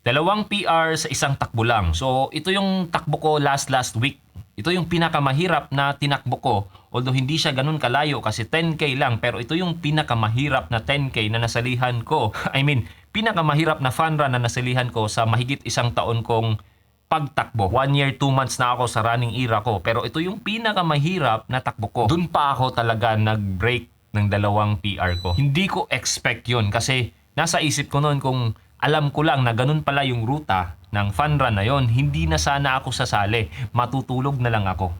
Dalawang PR sa isang takbo lang. So, ito yung takbo ko last week. Ito yung pinakamahirap na tinakbo ko. Although hindi siya ganun kalayo kasi 10K lang. Pero ito yung pinakamahirap na 10K na nasalihan ko. I mean, pinakamahirap na fun run na nasalihan ko sa mahigit isang taon kong pagtakbo. 1 year, 2 months na ako sa running era ko. Pero ito yung pinakamahirap na takbo ko. Doon pa ako talaga nag-break ng dalawang PR ko. Hindi ko expect yun kasi nasa isip ko noon kung alam ko lang na ganun pala yung ruta ng fun run na yon, hindi na sana ako sasali. Matutulog na lang ako.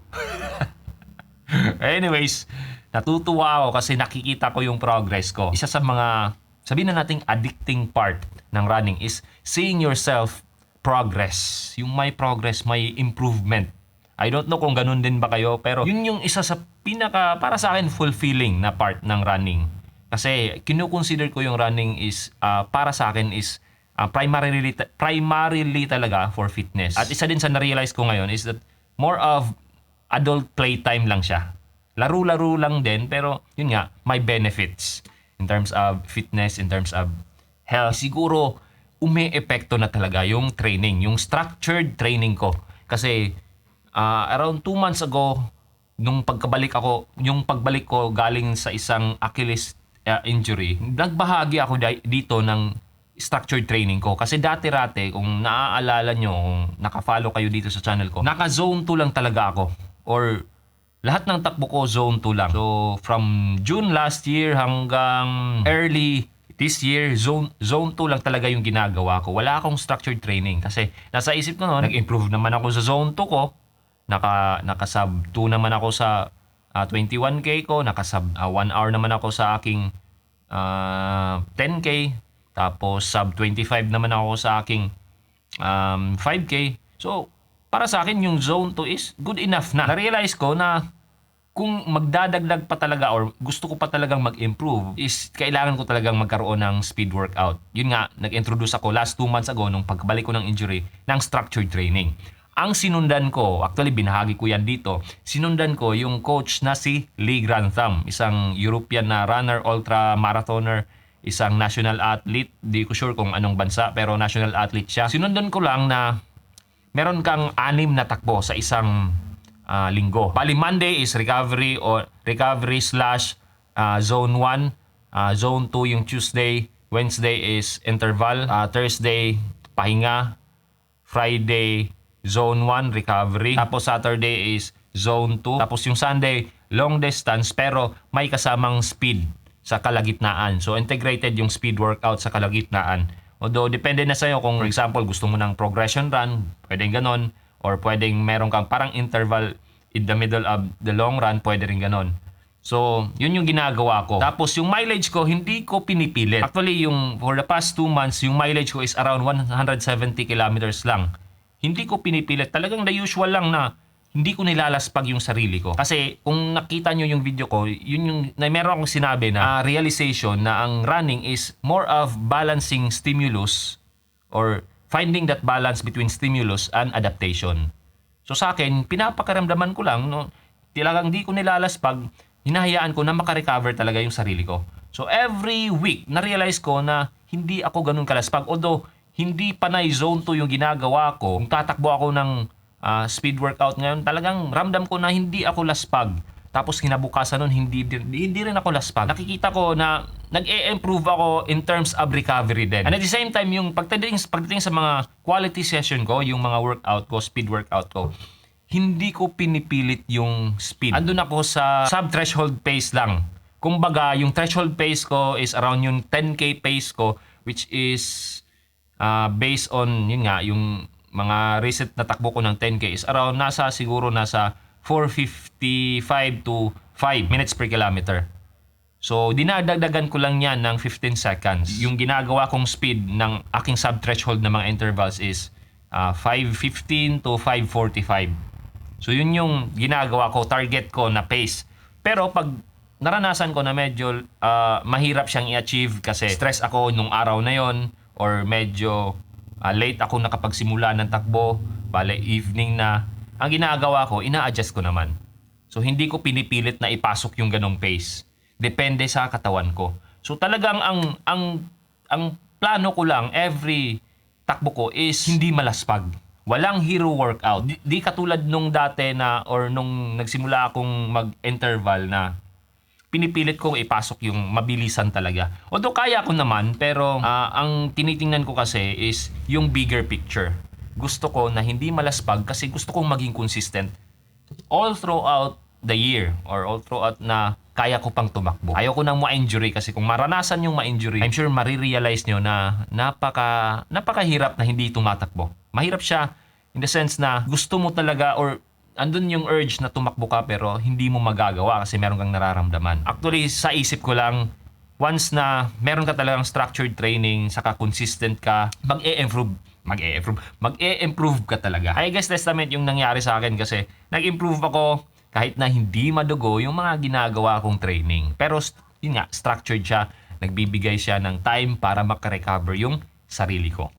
Anyways, natutuwa ako kasi nakikita ko yung progress ko. Isa sa mga, sabihin na nating addicting part ng running is seeing yourself progress. Yung may progress, may improvement. I don't know kung ganun din ba kayo, pero yun yung isa sa pinaka, para sa akin, fulfilling na part ng running. Kasi kinukonsider ko yung running is, para sa akin is, primarily talaga for fitness. At isa din sa na-realize ko ngayon is that more of adult playtime lang siya. Laro-laro lang din, pero yun nga, may benefits in terms of fitness, in terms of health. Siguro, umi-epekto na talaga yung training, yung structured training ko. Kasi around 2 months ago, yung pagbalik ko galing sa isang Achilles injury, nagbahagi ako dito ng structured training ko. Kasi dati-rate, kung naaalala nyo, kung nakafollow kayo dito sa channel ko, naka-zone 2 lang talaga ako. Or lahat ng takbo ko, zone 2 lang. So, from June last year hanggang early this year, zone 2 lang talaga yung ginagawa ko. Wala akong structured training. Kasi nasa isip ko noon, nag-improve naman ako sa zone 2 ko. Naka-sub 2 naman ako sa 21K ko. Naka-sub 1 hour naman ako sa aking 10K. Tapos sub 25 naman ako sa aking 5K. So, para sa akin yung zone 2 is good enough na. Na-realize ko na kung magdadagdag pa talaga or gusto ko pa talagang mag-improve is kailangan ko talagang magkaroon ng speed workout. Yun nga, nag-introduce ako last 2 months ago nung pagbalik ko ng injury ng structured training. Ang sinundan ko, actually binahagi ko yan dito, sinundan ko yung coach na si Lee Grantham, isang European na runner, ultra marathoner, isang national athlete, di ko sure kung anong bansa, pero national athlete siya. Sinundan ko lang na meron kang 6 na takbo sa isang linggo. Bali, Monday is recovery slash zone 1. Zone 2 yung Tuesday. Wednesday is interval. Thursday, pahinga. Friday, zone 1, recovery. Tapos Saturday is zone 2. Tapos yung Sunday, long distance pero may kasamang speed sa kalagitnaan. So, integrated yung speed workout sa kalagitnaan. Although, depende na sa'yo kung, for example, gusto mo ng progression run, pwedeng ganon. Or pwedeng meron kang parang interval in the middle of the long run, pwede rin ganon. So, yun yung ginagawa ko. Tapos, yung mileage ko, hindi ko pinipilit. Actually, for the past 2 months, yung mileage ko is around 170 kilometers lang. Hindi ko pinipilit. Talagang the usual lang na hindi ko nilalaspag yung sarili ko. Kasi kung nakita nyo yung video ko, yun yung meron akong sinabi na realization na ang running is more of balancing stimulus or finding that balance between stimulus and adaptation. So sa akin, pinapakaramdaman ko lang, no, talagang di ko nilalaspag, hinahayaan ko na makarecover talaga yung sarili ko. So every week, na-realize ko na hindi ako ganun kalaspag. Although, hindi panay zone 2 yung ginagawa ko, kung tatakbo ako ng speed workout ngayon, talagang ramdam ko na hindi ako laspag. Tapos kinabukasan nun, hindi rin ako laspag. Nakikita ko na nag-e-improve ako in terms of recovery din. And at the same time, yung pagdating sa mga quality session ko, yung mga workout ko, speed workout ko, hindi ko pinipilit yung speed. Andun ako sa sub-threshold pace lang. Kumbaga, yung threshold pace ko is around yung 10K pace ko, which is based on, yun nga, yung mga recent na takbo ko ng 10K is around siguro nasa 4:55 to 5 minutes per kilometer. So, dinadagdagan ko lang yan ng 15 seconds. Yung ginagawa kong speed ng aking sub-threshold na mga intervals is 5:15 to 5:45. So, yun yung ginagawa ko, target ko na pace. Pero pag naranasan ko na medyo mahirap siyang i-achieve kasi stress ako nung araw na yon or medyo late ako nakapagsimula ng takbo, bale evening na, ang ginagawa ko, ina-adjust ko naman. So hindi ko pinipilit na ipasok yung ganong pace. Depende sa katawan ko. So talagang ang plano ko lang every takbo ko is hindi malaspag. Walang hero workout. Di katulad nung dati na or nung nagsimula akong mag-interval na pinipilit kong ipasok yung mabilisan talaga. Although kaya ko naman, pero ang tinitingnan ko kasi is yung bigger picture. Gusto ko na hindi malaspag kasi gusto kong maging consistent all throughout the year or all throughout na kaya ko pang tumakbo. Ayaw ko nang ma-injury kasi kung maranasan yung ma-injury, I'm sure marirealize nyo na napakahirap na hindi tumatakbo. Mahirap siya in the sense na gusto mo talaga or andun yung urge na tumakbo ka pero hindi mo magagawa kasi meron kang nararamdaman. Actually, sa isip ko lang, once na meron ka talagang structured training, saka consistent ka, mag-e-improve ka talaga. I guess testament yung nangyari sa akin kasi nag-improve ako kahit na hindi madugo yung mga ginagawa kong training. Pero yun nga, structured siya, nagbibigay siya ng time para makarecover yung sarili ko.